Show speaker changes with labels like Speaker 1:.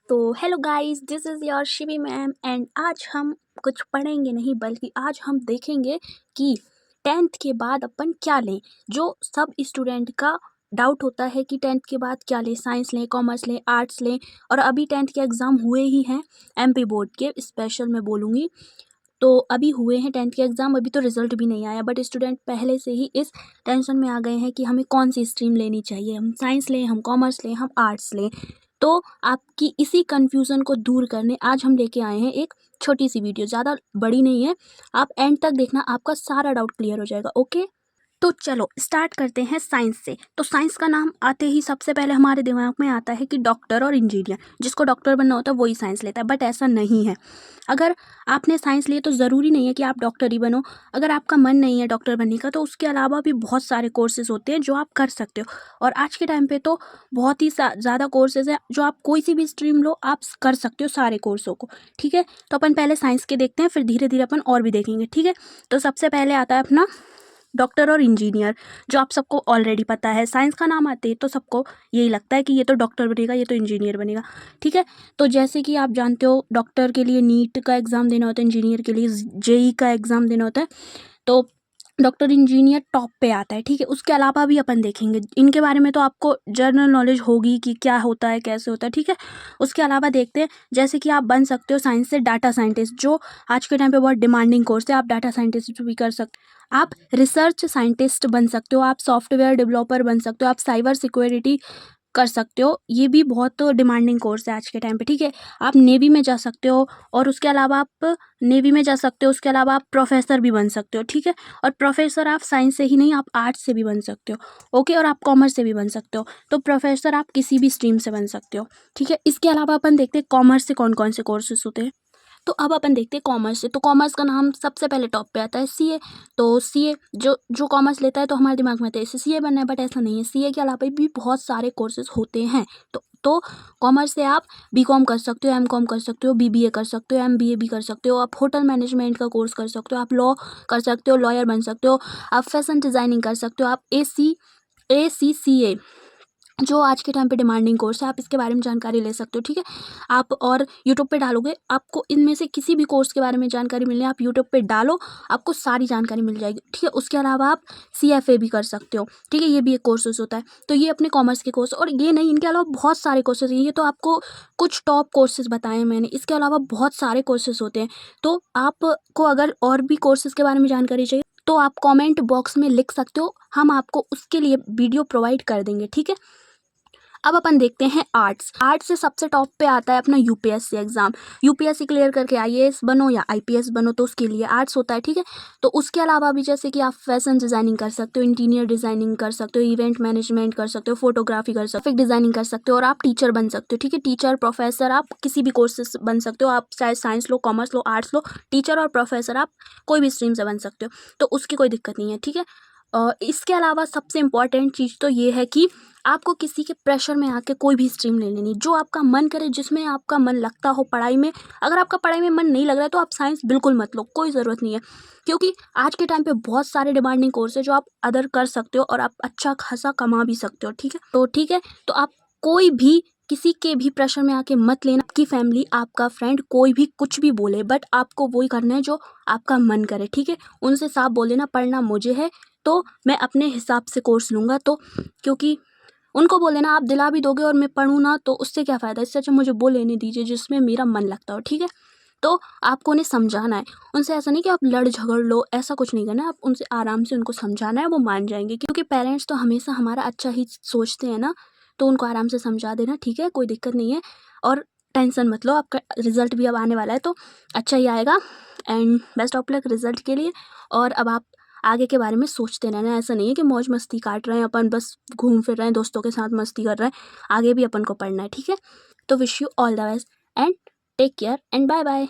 Speaker 1: तो hello guys, this is your Shivi ma'am and आज हम कुछ पढ़ेंगे नहीं बल्कि आज हम देखेंगे कि 10th के बाद अपन क्या लें। जो सब स्टूडेंट का डाउट होता है कि 10th के बाद क्या लें, साइंस लें, कॉमर्स लें, आर्ट्स लें। और अभी 10th के एग्ज़ाम हुए ही हैं, एमपी बोर्ड के स्पेशल मैं बोलूँगी। तो अभी हुए हैं 10th के एग्ज़ाम, अभी तो रिज़ल्ट भी नहीं आया, बट स्टूडेंट पहले से ही इस टेंशन में आ गए हैं कि हमें कौन सी स्ट्रीम लेनी चाहिए, हम साइंस लें, हम कॉमर्स लें, हम आर्ट्स लें। तो आपकी इसी कन्फ्यूज़न को दूर करने आज हम लेके आए हैं एक छोटी सी वीडियो, ज़्यादा बड़ी नहीं है। आप एंड तक देखना, आपका सारा डाउट क्लियर हो जाएगा। ओके, तो चलो स्टार्ट करते हैं साइंस से। तो साइंस का नाम आते ही सबसे पहले हमारे दिमाग में आता है कि डॉक्टर और इंजीनियर, जिसको डॉक्टर बनना होता है वही साइंस लेता है, बट ऐसा नहीं है। अगर आपने साइंस लिए तो ज़रूरी नहीं है कि आप डॉक्टर ही बनो। अगर आपका मन नहीं है डॉक्टर बनने का तो उसके अलावा भी बहुत सारे कोर्सेज होते हैं जो आप कर सकते हो। और आज के टाइम पे तो बहुत ही ज़्यादा कोर्सेज हैं जो आप कोई सी भी स्ट्रीम लो आप कर सकते हो सारे कोर्सों को। ठीक है, तो अपन पहले साइंस के देखते हैं, फिर धीरे धीरे अपन और भी देखेंगे। ठीक है, तो सबसे पहले आता है अपना डॉक्टर और इंजीनियर, जो आप सबको ऑलरेडी पता है। साइंस का नाम आते ही तो सबको यही लगता है कि ये तो डॉक्टर बनेगा, ये तो इंजीनियर बनेगा। ठीक है, तो जैसे कि आप जानते हो डॉक्टर के लिए नीट का एग्ज़ाम देना होता है, इंजीनियर के लिए जेई का एग्ज़ाम देना होता है। तो डॉक्टर इंजीनियर टॉप पे आता है। ठीक है, उसके अलावा भी अपन देखेंगे, इनके बारे में तो आपको जनरल नॉलेज होगी कि क्या होता है, कैसे होता है। ठीक है, उसके अलावा देखते हैं जैसे कि आप बन सकते हो साइंस से डाटा साइंटिस्ट, जो आज के टाइम पे बहुत डिमांडिंग कोर्स है। आप डाटा साइंटिस्ट भी कर सकते हो, आप रिसर्च साइंटिस्ट बन सकते हो, आप सॉफ्टवेयर डेवलपर बन सकते हो, आप साइबर सिक्योरिटी कर सकते हो। ये भी बहुत डिमांडिंग कोर्स है आज के टाइम पे। ठीक है, आप नेवी में जा सकते हो, और उसके अलावा आप नेवी में जा सकते हो, उसके अलावा आप प्रोफेसर भी बन सकते हो। ठीक है, और प्रोफेसर आप साइंस से ही नहीं, आप आर्ट्स से भी बन सकते हो। ओके, और आप कॉमर्स से भी बन सकते हो। तो प्रोफेसर आप किसी भी स्ट्रीम से बन सकते हो। ठीक है, इसके अलावा अपन देखते हैं कॉमर्स से कौन कौन से कोर्सेज होते हैं। तो अब अपन देखते हैं कॉमर्स से। तो कॉमर्स का नाम सबसे पहले टॉप पे आता है सीए। तो सीए जो जो कॉमर्स लेता है तो हमारे दिमाग में आता है इसे सीए बनना है, बट ऐसा नहीं है। सीए के अलावा भी बहुत सारे कोर्सेज होते हैं। तो कॉमर्स से आप बीकॉम कर सकते हो, एमकॉम कर सकते हो, बीबीए कर सकते हो, एमबीए भी कर सकते हो, आप होटल मैनेजमेंट का कोर्स कर सकते हो, आप लॉ कर सकते हो, लॉयर बन सकते हो, आप फैशन डिज़ाइनिंग कर सकते हो, आप ACCA जो आज के टाइम पे डिमांडिंग कोर्स है, आप इसके बारे में जानकारी ले सकते हो। ठीक है, आप और यूट्यूब पे डालोगे, आपको इनमें से किसी भी कोर्स के बारे में जानकारी मिलनी है, आप यूट्यूब पे डालो, आपको सारी जानकारी मिल जाएगी। ठीक है, उसके अलावा आप CFA भी कर सकते हो। ठीक है, ये भी एक कोर्सेज होता है। तो ये अपने कॉमर्स के कोर्स, और ये नहीं, इनके अलावा बहुत सारे कोर्सेज हैं। ये तो आपको कुछ टॉप कोर्सेज बताए हैं मैंने, इसके अलावा बहुत सारे कोर्सेज होते हैं। तो आपको अगर और भी कोर्सेज के बारे में जानकारी चाहिए तो आप कॉमेंट बॉक्स में लिख सकते हो, हम आपको उसके लिए वीडियो प्रोवाइड कर देंगे। ठीक है, अब अपन देखते हैं आर्ट्स। आर्ट्स से सबसे टॉप पे आता है अपना यूपीएससी एग्जाम। यूपीएससी क्लियर करके आईएएस बनो या आईपीएस बनो तो उसके लिए आर्ट्स होता है। ठीक है, तो उसके अलावा भी जैसे कि आप फैशन डिजाइनिंग कर सकते हो, इंटीरियर डिजाइनिंग कर सकते हो, इवेंट मैनेजमेंट कर सकते हो, फोटोग्राफी कर सकते हो, ग्राफिक डिजाइनिंग कर सकते हो, और आप टीचर बन सकते हो। ठीक है, टीचर प्रोफेसर आप किसी भी कोर्सेज बन सकते हो, आप चाहे साइंस लो, कॉमर्स लो, आर्ट्स लो, टीचर और प्रोफेसर आप कोई भी स्ट्रीम से बन सकते हो, तो उसकी कोई दिक्कत नहीं है। ठीक है, इसके अलावा सबसे इम्पॉर्टेंट चीज़ तो ये है कि आपको किसी के प्रेशर में आके कोई भी स्ट्रीम ले लेनी, जो आपका मन करे, जिसमें आपका मन लगता हो पढ़ाई में। अगर आपका पढ़ाई में मन नहीं लग रहा है तो आप साइंस बिल्कुल मत लो, कोई ज़रूरत नहीं है, क्योंकि आज के टाइम पे बहुत सारे डिमांडिंग कोर्स है जो आप अदर कर सकते हो और आप अच्छा खासा कमा भी सकते हो। ठीक है, ठीक है, तो आप कोई भी किसी के भी प्रेशर में आके मत लेना। आपकी फैमिली, आपका फ्रेंड, कोई भी कुछ भी बोले, बट आपको वही करना है जो आपका मन करे। ठीक है, उनसे साफ बोल देना पढ़ना मुझे है तो मैं अपने हिसाब से कोर्स लूँगा। तो क्योंकि उनको बोल देना आप दिला भी दोगे और मैं पढ़ूँ ना तो उससे क्या फ़ायदा, इससे अच्छा मुझे वो लेने दीजिए जिसमें मेरा मन लगता हो। ठीक है, तो आपको उन्हें समझाना है, उनसे ऐसा नहीं कि आप लड़ झगड़ लो, ऐसा कुछ नहीं करना है। आप उनसे आराम से उनको समझाना है, वो मान जाएंगे, क्योंकि पेरेंट्स तो हमेशा हमारा अच्छा ही सोचते हैं ना। तो उनको आराम से समझा देना, ठीक है, कोई दिक्कत नहीं है। और टेंशन मत लो, आपका रिजल्ट भी अब आने वाला है तो अच्छा ही आएगा। And best of luck result के लिए। और अब आप आगे के बारे में सोचते रहना, ऐसा नहीं है कि मौज मस्ती काट रहे हैं अपन, बस घूम फिर रहे हैं, दोस्तों के साथ मस्ती कर रहे हैं, आगे भी अपन को पढ़ना है। ठीक है, तो wish you all the best and take care and bye bye.